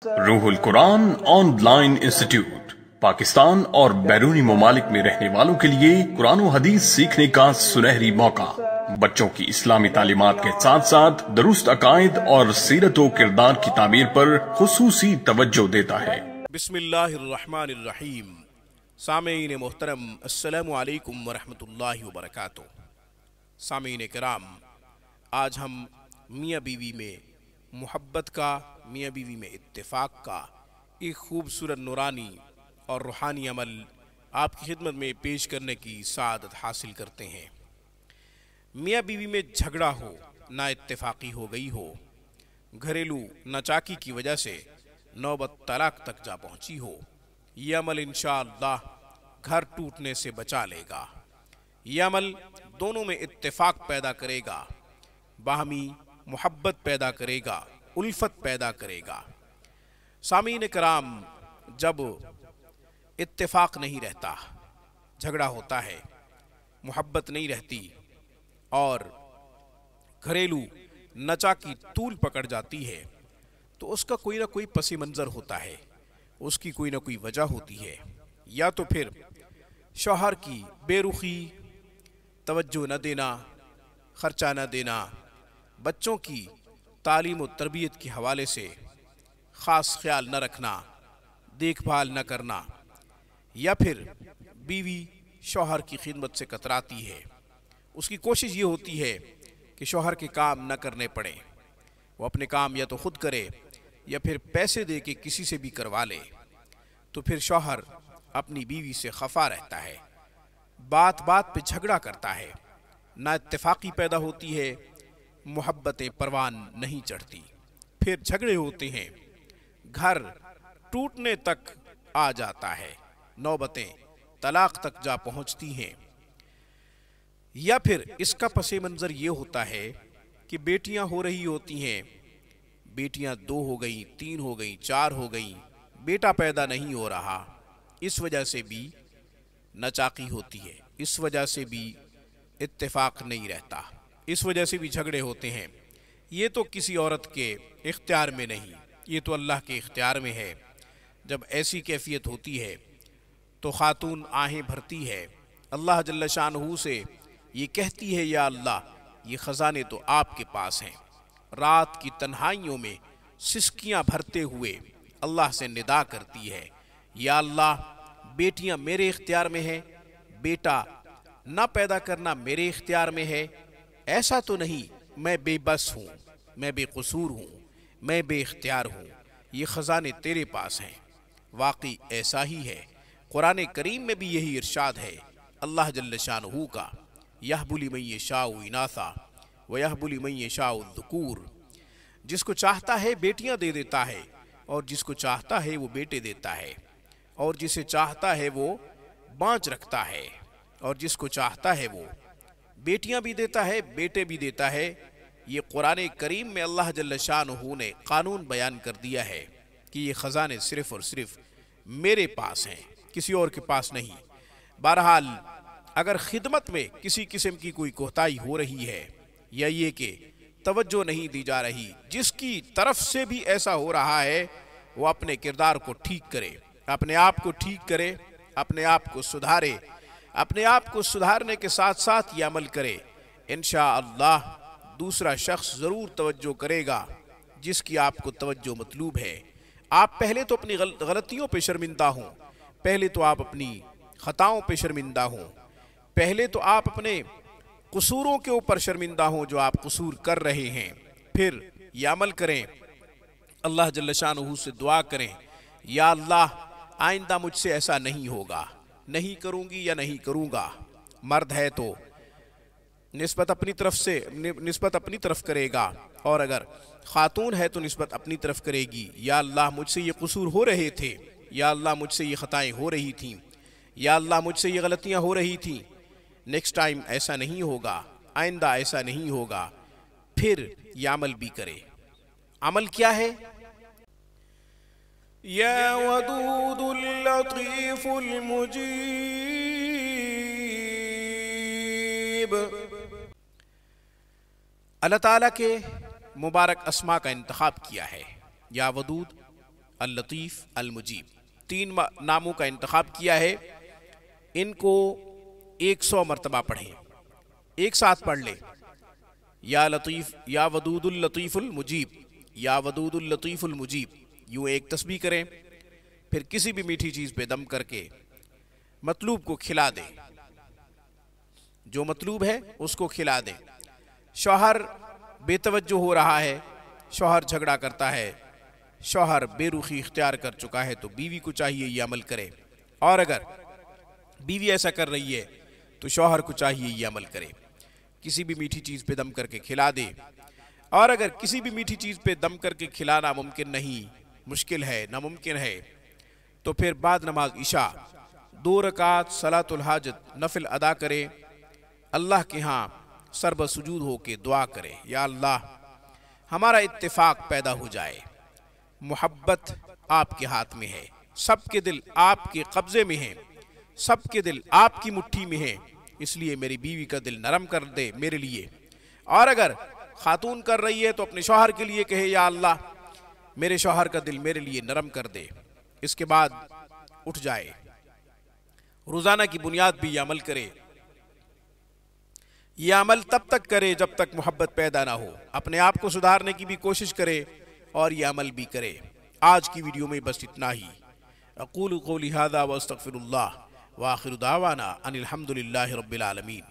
روح القرآن on line institute Pakistan اور بیرونی ممالک میں رہنے والوں کے لیے قرآن و حدیث سیکھنے کا سنہری موقع۔ بچوں کی اسلامی تعلیمات کے ساتھ ساتھ درست عقائد اور سیرت و کردار کی تعمیر پر خصوصی توجہ دیتا ہے۔ بسم اللہ الرحمن الرحیم۔ سامعین محترم، السلام علیکم ورحمۃ اللہ وبرکاتہ۔ سامعین کرام، آج ہم میاں بیوی میں محبت کا، میاں بیوی میں اتفاق کا ایک خوبصورت نورانی اور روحانی عمل آپ کی خدمت میں پیش کرنے کی سعادت حاصل کرتے ہیں۔ میاں بیوی میں جھگڑا ہو، نا اتفاقی ہو گئی ہو، گھریلو ناچاکی کی وجہ سے نوبت طلاق تک جا پہنچی ہو، یہ عمل انشاءاللہ گھر ٹوٹنے سے بچا لے گا۔ یہ عمل دونوں میں اتفاق پیدا کرے گا، باہمی محبت پیدا کرے گا، الفت پیدا کرے گا۔ سامعین کرام، جب اتفاق نہیں رہتا، جھگڑا ہوتا ہے، محبت نہیں رہتی اور گھریلو نچا کی طول پکڑ جاتی ہے، تو اس کا کوئی نہ کوئی پس منظر ہوتا ہے، اس کی کوئی نہ کوئی وجہ ہوتی ہے۔ یا تو پھر شوہر کی بے رخی، توجہ نہ دینا، خرچہ نہ دینا، بچوں کی تعلیم و تربیت کے حوالے سے خاص خیال نہ رکھنا، دیکھ بھال نہ کرنا، یا پھر بیوی شوہر کی خدمت سے کتراتی ہے، اس کی کوشش یہ ہوتی ہے کہ شوہر کے کام نہ کرنے پڑیں، وہ اپنے کام یا تو خود کرے یا پھر پیسے دے کے کسی سے بھی کروا لے، تو پھر شوہر اپنی بیوی سے خفا رہتا ہے، بات بات پہ جھگڑا کرتا ہے، نا اتفاقی پیدا ہوتی ہے، محبتیں پروان نہیں چڑھتی، پھر جھگڑے ہوتے ہیں، گھر ٹوٹنے تک آ جاتا ہے، نوبتیں طلاق تک جا پہنچتی ہیں۔ یا پھر اس کا پس منظر یہ ہوتا ہے کہ بیٹیاں ہو رہی ہوتی ہیں، بیٹیاں 2 ہو گئیں، 3 ہو گئیں، 4 ہو گئیں، بیٹا پیدا نہیں ہو رہا، اس وجہ سے بھی ناچاکی ہوتی ہے، اس وجہ سے بھی اتفاق نہیں رہتا، اس وجہ سے بھی جھگڑے ہوتے ہیں۔ یہ تو کسی عورت کے اختیار میں نہیں، یہ تو اللہ کے اختیار میں ہے۔ جب ایسی کیفیت ہوتی ہے تو خاتون آہیں بھرتی ہے، اللہ جل شانہ سے یہ کہتی ہے، یا اللہ یہ خزانے تو آپ کے پاس ہیں۔ رات کی تنہائیوں میں سسکیاں بھرتے ہوئے اللہ سے ندا کرتی ہے، یا اللہ بیٹیاں میرے اختیار میں ہیں، بیٹا نہ پیدا کرنا میرے اختیار میں ہے، ایسا تو نہیں میں بے بس ہوں، میں بے قصور ہوں، میں بے اختیار ہوں، یہ خزانے تیرے پاس ہیں۔ واقعی ایسا ہی ہے، قرآن کریم میں بھی یہی ارشاد ہے اللہ جل شانہ کا، یَهْبُ لِمَن يَشَاءُ إِنَاثًا وَيَهْبُ لِمَن يَشَاءُ الذُّكُورَ، جس کو چاہتا ہے بیٹیاں دے دیتا ہے، اور جس کو چاہتا ہے وہ بیٹے دیتا ہے، اور جسے چاہتا ہے وہ بانچ رکھتا ہے، اور جس کو چاہتا ہے وہ بیٹیاں بھی دیتا ہے، بیٹے بھی دیتا ہے۔ یہ قرآن کریم میں اللہ جل شانہ نے قانون بیان کر دیا ہے کہ یہ خزانے صرف اور صرف میرے پاس ہیں، کسی اور کے پاس نہیں۔ بہرحال اگر خدمت میں کسی قسم کی کوئی کوتاہی ہو رہی ہے، یا یہ کہ توجہ نہیں دی جا رہی، جس کی طرف سے بھی ایسا ہو رہا ہے، وہ اپنے کردار کو ٹھیک کرے، اپنے آپ کو ٹھیک کرے، اپنے آپ کو سدھارے، اپنے آپ کو سدھارنے کے ساتھ ساتھ یہ عمل کرے، انشاءاللہ دوسرا شخص ضرور توجہ کرے گا جس کی آپ کو توجہ مطلوب ہے۔ آپ پہلے تو اپنی غلطیوں پہ شرمندہ ہوں، پہلے تو آپ اپنی خطاؤں پہ شرمندہ ہوں، پہلے تو آپ اپنے قصوروں کے اوپر شرمندہ ہوں جو آپ قصور کر رہے ہیں، پھر یہ عمل کریں، اللہ جل شانہ سے دعا کریں، یا اللہ آئندہ مجھ سے ایسا نہیں ہوگا، نہیں کروں گی یا نہیں کروں گا۔ مرد ہے تو نسبت اپنی طرف کرے گا، اور اگر خاتون ہے تو نسبت اپنی طرف کرے گی، یا اللہ مجھ سے یہ قصور ہو رہے تھے، یا اللہ مجھ سے یہ خطائیں ہو رہی تھیں، یا اللہ مجھ سے یہ غلطیاں ہو رہی تھیں، نیکسٹ ٹائم ایسا نہیں ہوگا، آئندہ ایسا نہیں ہوگا، پھر یہ عمل بھی کرے۔ عمل کیا ہے؟ یا ودود اللطیف المجیب، اللہ تعالیٰ کے مبارک اسما کا انتخاب کیا ہے، یا ودود اللطیف، المجیب، 3 ناموں کا انتخاب کیا ہے۔ ان کو 100 مرتبہ پڑھیں، ایک ساتھ پڑھ لیں۔ یا لطیف، یا ودود اللطیف المجیب، یا ودود اللطیف المجیب، یوں ایک تسبیح کریں۔ پھر کسی بھی میٹھی چیز پہ دم کر کے مطلوب کو کھلا دیں، جو مطلوب ہے اس کو کھلا دیں۔ شوہر بے توجہ ہو رہا ہے، شوہر جھگڑا کرتا ہے، شوہر بے رخی اختیار کر چکا ہے، تو بیوی کو چاہیے یہ عمل کرے، اور اگر بیوی ایسا کر رہی ہے تو شوہر کو چاہیے یہ عمل کرے، کسی بھی میٹھی چیز پہ دم کر کے کھلا دے۔ اور اگر کسی بھی میٹھی چیز پہ دم کر کے کھلانا ممکن نہیں، مشکل ہے، ناممکن ہے، تو پھر بعد نماز عشاء 2 رکعت صلاۃ الحاجت نفل ادا کرے، اللہ کے ہاں سر بسجود ہو کے دعا کرے، یا اللہ ہمارا اتفاق پیدا ہو جائے، محبت آپ کے ہاتھ میں ہے، سب کے دل آپ کے قبضے میں ہیں، سب کے دل آپ کی مٹھی میں ہیں، اس لیے میری بیوی کا دل نرم کر دے میرے لیے۔ اور اگر خاتون کر رہی ہے تو اپنے شوہر کے لیے کہے، یا اللہ میرے شوہر کا دل میرے لیے نرم کر دے۔ اس کے بعد اٹھ جائے، روزانہ کی بنیاد بھی یہ عمل کرے۔ یہ عمل تب تک کرے جب تک محبت پیدا نہ ہو، اپنے آپ کو سدھارنے کی بھی کوشش کرے اور یہ عمل بھی کرے۔ آج کی ویڈیو میں بس اتنا ہی۔ اقول قولی ھذا واستغفر اللہ، وآخر دعوانا ان الحمد للہ رب العالمین۔